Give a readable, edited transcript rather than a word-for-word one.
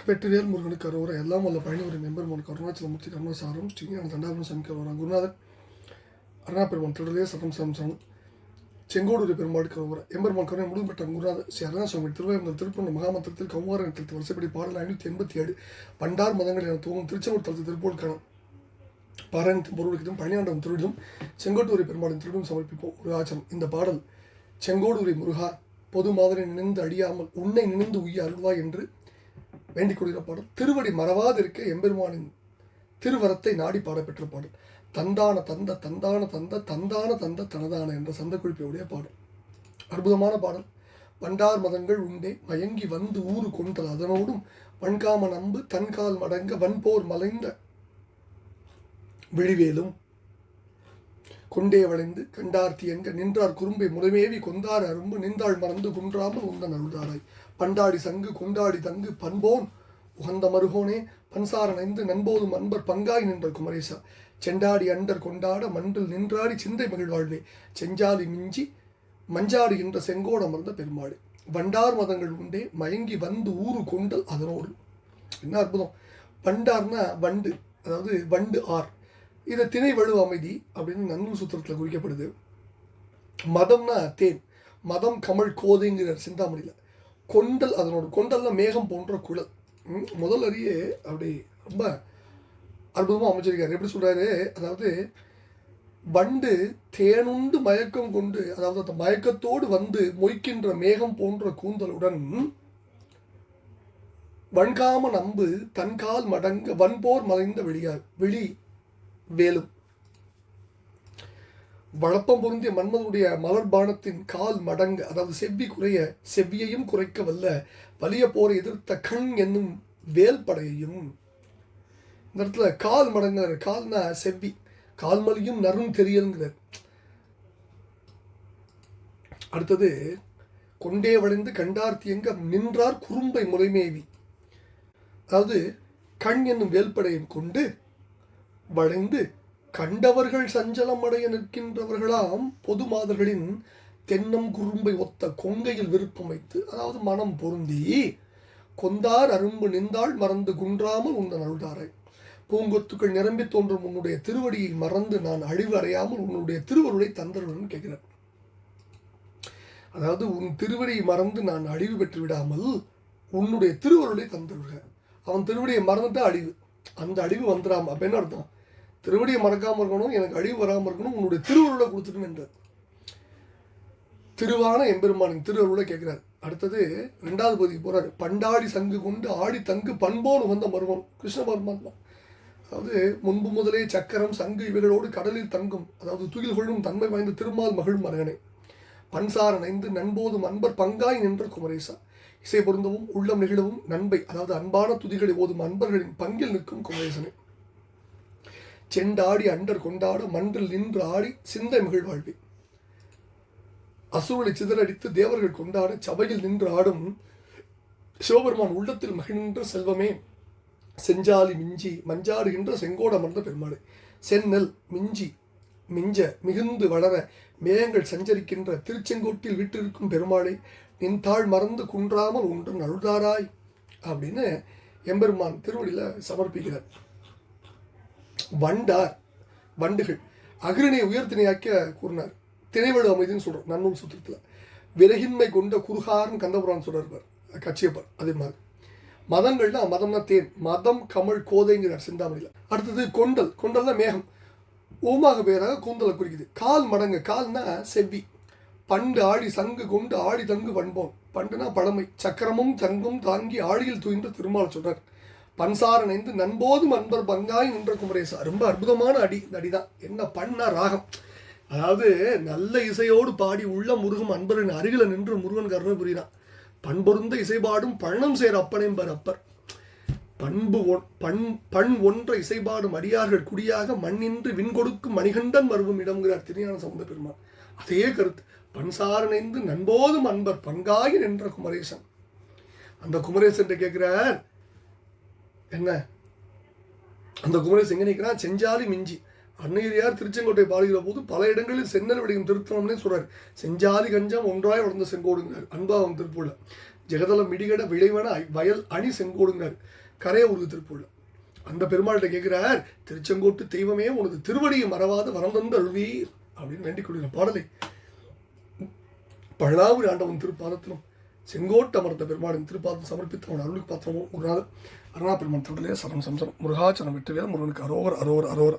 வெற்றிவேல் முருகனுக்கு அரோரா எல்லாம் வல்ல பழனிவரை மெம்பெருமான் கருணாச்சலமூர்த்தி கருணாசாரம் ஸ்ரீஞான தண்டாபுரம் சமிக்கிறவரான் குருநாதன் அருணாபெருமான் திருடலே சட்டம் சம்சம் செங்கோடு பெருமாளுக்கு அரோரா எம்பெருமான் கருணை முழுவதும் பெற்ற குருநாதன் ஸ்ரீ அருணாசுவாமி திருவையம்பலம் திருப்பூர் மகாமந்திரத்தில் கௌமாரன் தளத்து வருஷப்படி பாடல் 587 பண்டார் மதங்கள் என துவங்கும் திருச்செங்கோடு தளத்து திருப்பூருக்கான பாராயணத்தின் பொருளுக்கும் பழனியாண்டவன் திருவிழும் செங்கோட்டூரை பெருமாளின் திருவிழும் சமர்ப்பிப்போம் ஒரு ஆச்சரம். இந்த பாடல் செங்கோடூரை முருகா பொது மாதிரி நினைந்து அடியாமல் உன்னை நினைந்து உய்ய அருள்வாய் என்று வேண்டிக் கொள்கிற பாடல். திருவடி மறவாதிருக்க எம்பெருமானின் திருவரத்தை நாடி பாடப்பெற்ற பாடல். தந்தான தந்த தந்தான தந்த தந்தான தந்த தனதான என்ற சந்த குறிப்பையுடைய பாடல். அற்புதமான பாடல். பண்டார் மதங்கள் உண்டே மயங்கி வந்து ஊறு கொண்டல் அதனோடும் வன்காம நம்பு தன்கால் மடங்க வன்போர் மலைந்த விழிவேலும் கொண்டே வளைந்து கண்டார்த்தி எங்க நின்றார் குறும்பை முறைமேவி கொந்தார் அரும்பு நின்றாள் மறந்து குன்றாமல் உந்தன் அருள்தாராய் பண்டாடி சங்கு கொண்டாடி தங்கு பண்போன் உகந்த மருகோனே பன்சாரனைந்து நண்போதும் அன்பர் பங்காய் நின்ற குமரேசா செண்டாடி அண்டர் கொண்டாட மண்டில் நின்றாடி சிந்தை மகிழ்வாழ்வே செஞ்சாலி மிஞ்சி மஞ்சாடுகின்ற செங்கோட அமர்ந்த பெருமாள் வண்டார் மதங்கள் உண்டே மயங்கி வந்து ஊறு கொண்டல் அதனோடு. என்ன அற்புதம். வண்டார்னா வண்டு, அதாவது வண்டு ஆர். இதை திணை வலு அமைதி அப்படின்னு நன்னூல் சூத்திரத்தில் குறிக்கப்படுது. மதம்னா தேன், மதம் கமல் கோதைங்கிற சிந்தாமணியில். கொண்டல் அதனோட, கொண்டல்னா மேகம் போன்ற குழல். முதல் அறியே அப்படி ரொம்ப அற்புதமாக அமைச்சிருக்காரு. எப்படி சொல்கிறாரு, அதாவது வண்டு தேனுண்டு மயக்கம் கொண்டு, அதாவது அந்த மயக்கத்தோடு வந்து மொய்க்கின்ற மேகம் போன்ற கூந்தலுடன் வன்காம நம்பு தன்கால் மடங்க வன்போர் மலைந்த வெளி வேலும் வளப்பம் பொருந்திய மன்மதனுடைய மலர்பானத்தின் கால் மடங்க, அதாவது செவ்வி குறைய செவ்வியையும் குறைக்க வல்ல வலிய போரை எதிர்த்த கண் என்னும் வேல் படையையும். இந்த இடத்துல கால் மடங்குறார். கால்னா செவ்வி, கால்மலியும் நரும் தெரியல்ங்கிறார். அடுத்தது கொண்டே வளைந்து கண்டார்த்தி எங்க நின்றார் குறும்பை முறைமேவி, அதாவது கண் என்னும் வேல்படையும் கொண்டு வளைந்து கண்டவர்கள் சஞ்சலம் அடைய நிற்கின்றவர்களாம் பொது மாதர்களின் தென்னம் குறும்பை ஒத்த கொங்கையில் விருப்பம் வைத்து, அதாவது மனம் பொருந்தி கொந்தார் அரும்பு நின்றாள் மறந்து குன்றாமல் உந்தன் அருள்தாராய் பூங்கொத்துக்கள் நிரம்பி தோன்றும் உன்னுடைய திருவடியை மறந்து நான் அழிவு அறையாமல் உன்னுடைய திருவருளை தந்தருடன் கேட்கிறார். அதாவது உன் திருவடியை மறந்து நான் அழிவு பெற்று விடாமல் உன்னுடைய திருவருளை தந்தருக. அவன் திருவடியை மறந்துட்டா அழிவு, அந்த அழிவு வந்துடாம அப்ப என்ன அர்த்தம், திருவடியை மறக்காமல் இருக்கணும், எனக்கு அழிவு வராமல் இருக்கணும், உன்னுடைய திருவருளை கொடுத்துடும் என்றார். திருவான எம்பெருமானின் திருவருளை கேட்கிறார். அடுத்தது 2வது பகுதிக்கு போறாரு. பண்டாடி சங்கு கொண்டு ஆடி தங்கு பண்போன் உகந்த மருவம் கிருஷ்ண பரமாத்மா. அதாவது முன்பு முதலே சக்கரம் சங்கு இவைகளோடு கடலில் தங்கும், அதாவது துயில் கொள்ளும் தன்மை வாய்ந்த திருமால் மகிழ் மரகனை பன்சார நைந்து நண்போதும் அன்பர் பங்காய் நின்ற குமரேசா இசை பொருந்தவும் உள்ளம் நிகழவும் நண்பை, அதாவது அன்பான துதிகளை ஓதும் அன்பர்களின் பங்கில் நிற்கும் குமரேசனை செண்டாடி அண்டர் கொண்டாட மன்றில் நின்று ஆடி சிந்தை மகிழ்வாழ்வி அசுரலை சிதறடித்து தேவர்கள் கொண்டாட சபையில் நின்று ஆடும் சிவபெருமான் உள்ளத்தில் மகிழ்கின்ற செல்வமே செஞ்சாலி மிஞ்சி மஞ்சாடுகின்ற செங்கோட அமர்ந்த பெருமாளை செந்நெல் மிஞ்சி மிஞ்ச மிகுந்து வளர மேகங்கள் சஞ்சரிக்கின்ற திருச்செங்கோட்டில் விட்டிருக்கும் பெருமாளை நின் தாழ் மறந்து குன்றாமல் உன்றன் அருள்தாராய் அப்படின்னு எம்பெருமான் திருவடியில் சமர்ப்பிக்கிறார். வண்டார் வண்டுகள் அகிரனை உயர்த்தினையாக்க கூறினார். திணைவடு அமைதின்னு சொல்கிறோம் நன்னூல் சூத்திரத்தில். விறகின்மை கொண்ட குறுகாரன் கந்தபுரான் சொல்றார் கச்சியப்பர். அதே மாதிரி மதங்கள்னா மதம்னா தேன், மதம் கமல் கோதைங்கிறார் சிந்தாமணியில். அடுத்தது கொண்டல், கொண்டல்னா மேகம், ஓமாக பேராக கூந்தலை குறிக்குது. கால் மடங்கு, கால்னா செவ்வி. பண்டு ஆடி சங்கு கொண்டு ஆடி தங்கு வன்போன், பண்டுனா பழமை, சக்கரமும் தங்கும் தாங்கி ஆழியில் தூய்ந்த திருமால் சொல்றார். பன்சாரனைந்து நண்போதும் அன்பர் பங்காய் நின்ற குமரேசா. ரொம்ப அற்புதமான அடி. இந்த அடிதான் என்ன பண்ணா ராகம், அதாவது நல்ல இசையோடு பாடி உள்ள முருகும் அன்பரின் அருகில நின்று முருகன் கருணை புரிகிறான். பண்பொருந்த இசைபாடும் பழனம் சேர் அப்பனைம்பர் அப்பர் பண்பு பண் ஒன்ற இசைபாடும் அடியார்கள் குடியாக மண்ணின்று விண் கொடுக்கும் மணிகண்டன் மருவும் இடம்ங்கிறார் திருஞான சம்பந்த பெருமான். அதே கருத்து. பன்சாரனைந்து நண்போதும் அன்பர் பங்காகி நின்ற குமரேசன். அந்த குமரேசன் கேட்கிறார் என்ன, அந்த குமரேசன் எங்க நிற்கிறான், செஞ்சாலி மிஞ்சி. அன்னையரியார் திருச்செங்கோட்டை பாடுகிற போது பல இடங்களில் சென்னல் விடையும் திருத்தம்னே சொல்றாரு. செஞ்சாலி கஞ்சம் ஒன்றாய் வளர்ந்த செங்கோடுங்கிறார் அன்பாவம் திருப்பூர்ல. ஜெகதலம் மிடிகட விளைவன வயல் அணி செங்கோடுங்கிறார் கரைய உருகு திருப்பூர்ல. அந்த பெருமாள்கிட்ட கேட்கிறார், திருச்செங்கோட்டு தெய்வமே உனது திருவடியை மறவாத வரம் தந்து அழுவீர் அப்படின்னு வேண்டிக் கொள்கிற பாடலை பழனாவூர் ஆண்டவன் திருப்பாதத்திலும் செங்கோட்டு அமர்ந்த பெருமாளின் திருப்பாதம் சமர்ப்பித்து அவன் அருளுக்கு பாத்திரமும் ஒரு நாள் அருணா பெருமான் திருடலே சரம் சம்சரம் முருகாச்சரம் வெற்றிவேல் முருகனுக்கு அரோகர் அரோகர் அரோகர்.